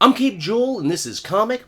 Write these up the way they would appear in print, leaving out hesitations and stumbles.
I'm Cape Joel, and this is Comic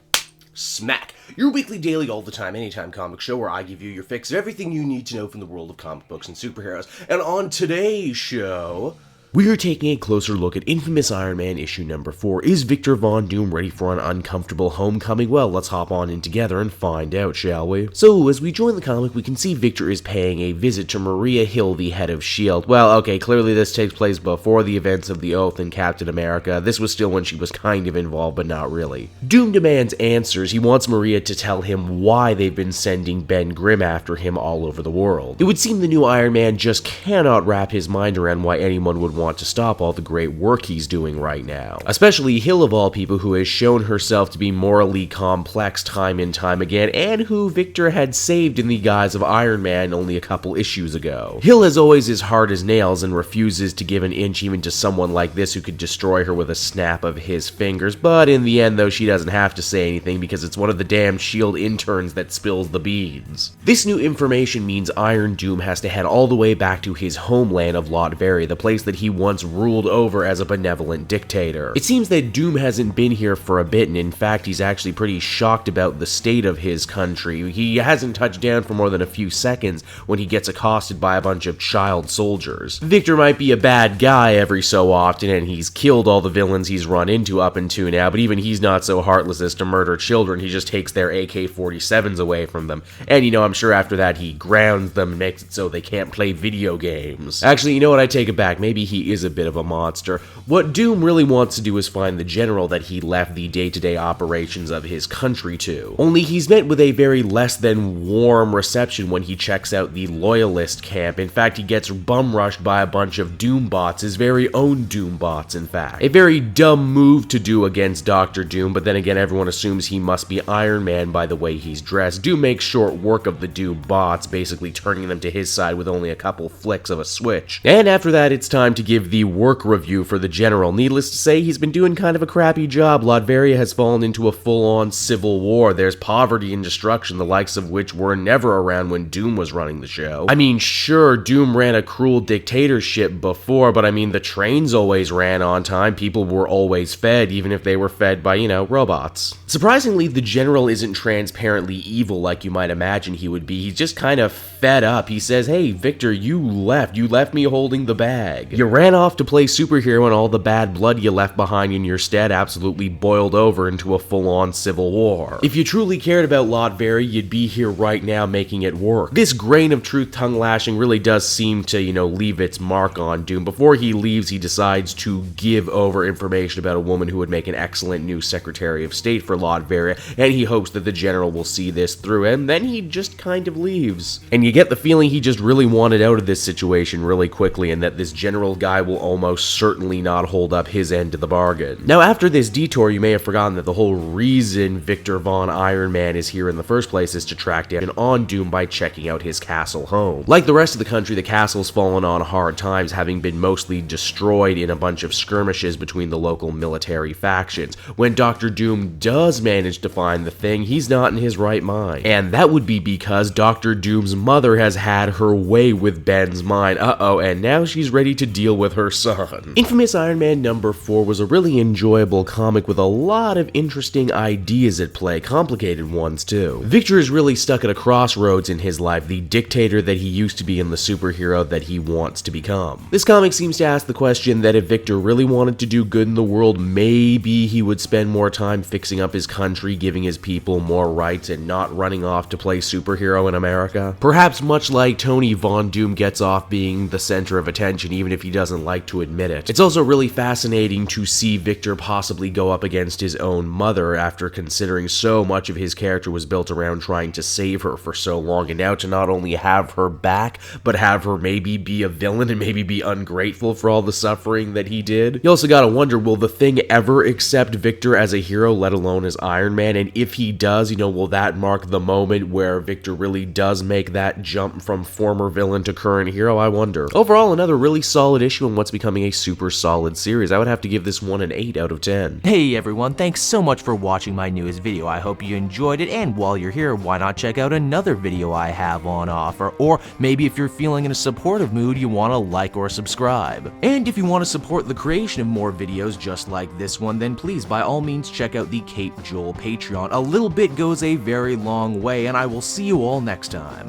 Smack, your weekly daily all the time, anytime comic show where I give you your fix of everything you need to know from the world of comic books and superheroes. And on today's show, we are taking a closer look at Infamous Iron Man issue number 4. Is Victor Von Doom ready for an uncomfortable homecoming? Well, let's hop on in together and find out, shall we? So, as we join the comic, we can see Victor is paying a visit to Maria Hill, the head of S.H.I.E.L.D. Well, okay, clearly this takes place before the events of the Oath and Captain America. This was still when she was kind of involved, but not really. Doom demands answers. He wants Maria to tell him why they've been sending Ben Grimm after him all over the world. It would seem the new Iron Man just cannot wrap his mind around why anyone would want to stop all the great work he's doing right now. Especially Hill, of all people, who has shown herself to be morally complex time and time again, and who Victor had saved in the guise of Iron Man only a couple issues ago. Hill is always as hard as nails and refuses to give an inch even to someone like this who could destroy her with a snap of his fingers, but in the end, though, she doesn't have to say anything because it's one of the damn S.H.I.E.L.D. interns that spills the beans. This new information means Iron Doom has to head all the way back to his homeland of Latveria, the place that he once ruled over as a benevolent dictator. It seems that Doom hasn't been here for a bit, and in fact he's actually pretty shocked about the state of his country. He hasn't touched down for more than a few seconds when he gets accosted by a bunch of child soldiers. Victor might be a bad guy every so often, and he's killed all the villains he's run into up until now, but even he's not so heartless as to murder children. He just takes their AK-47s away from them. And I'm sure after that he grounds them and makes it so they can't play video games. Actually, you know what? I take it back. Maybe he is a bit of a monster. What Doom really wants to do is find the general that he left the day-to-day operations of his country to. Only he's met with a very less than warm reception when he checks out the Loyalist camp. In fact, he gets bum-rushed by a bunch of Doom bots, his very own Doom bots, in fact. A very dumb move to do against Dr. Doom, but then again, everyone assumes he must be Iron Man by the way he's dressed. Doom makes short work of the Doom bots, basically turning them to his side with only a couple flicks of a switch. And after that, it's time to give the work review for the general. Needless to say, he's been doing kind of a crappy job. Latveria has fallen into a full-on civil war. There's poverty and destruction, the likes of which were never around when Doom was running the show. I mean, sure, Doom ran a cruel dictatorship before, but I mean, the trains always ran on time. People were always fed, even if they were fed by, robots. Surprisingly, the general isn't transparently evil like you might imagine he would be. He's just kind of fed up. He says, "Hey, Victor, you left me holding the bag. You ran off to play superhero and all the bad blood you left behind in your stead absolutely boiled over into a full-on civil war. If you truly cared about Latveria, you'd be here right now making it work." This grain of truth tongue lashing really does seem to, leave its mark on Doom. Before he leaves, he decides to give over information about a woman who would make an excellent new Secretary of State for Latveria, and he hopes that the general will see this through, and then he just kind of leaves. And you get the feeling he just really wanted out of this situation really quickly, and that this general guy will almost certainly not hold up his end of the bargain. Now, after this detour, you may have forgotten that the whole reason Victor Von Iron Man is here in the first place is to track down on Doom by checking out his castle home. Like the rest of the country, the castle's fallen on hard times, having been mostly destroyed in a bunch of skirmishes between the local military factions. When Dr. Doom does manage to find the thing, he's not in his right mind. And that would be because Dr. Doom's mother has had her way with Ben's mind. And now she's ready to deal with her son. Infamous Iron Man number 4 was a really enjoyable comic with a lot of interesting ideas at play, complicated ones too. Victor is really stuck at a crossroads in his life, the dictator that he used to be and the superhero that he wants to become. This comic seems to ask the question that if Victor really wanted to do good in the world, maybe he would spend more time fixing up his country, giving his people more rights, and not running off to play superhero in America. Perhaps much like Tony, Von Doom gets off being the center of attention even if he doesn't like to admit it. It's also really fascinating to see Victor possibly go up against his own mother after considering so much of his character was built around trying to save her for so long, and now to not only have her back, but have her maybe be a villain and maybe be ungrateful for all the suffering that he did. You also gotta wonder, will the Thing ever accept Victor as a hero, let alone as Iron Man? And if he does, will that mark the moment where Victor really does make that that jump from former villain to current hero, I wonder. Overall, another really solid issue in what's becoming a super solid series. I would have to give this one an 8 out of 10. Hey everyone, thanks so much for watching my newest video. I hope you enjoyed it, and while you're here, why not check out another video I have on offer, or maybe if you're feeling in a supportive mood, you want to like or subscribe. And if you want to support the creation of more videos just like this one, then please by all means check out the Cape Joel Patreon. A little bit goes a very long way, and I will see you all next time.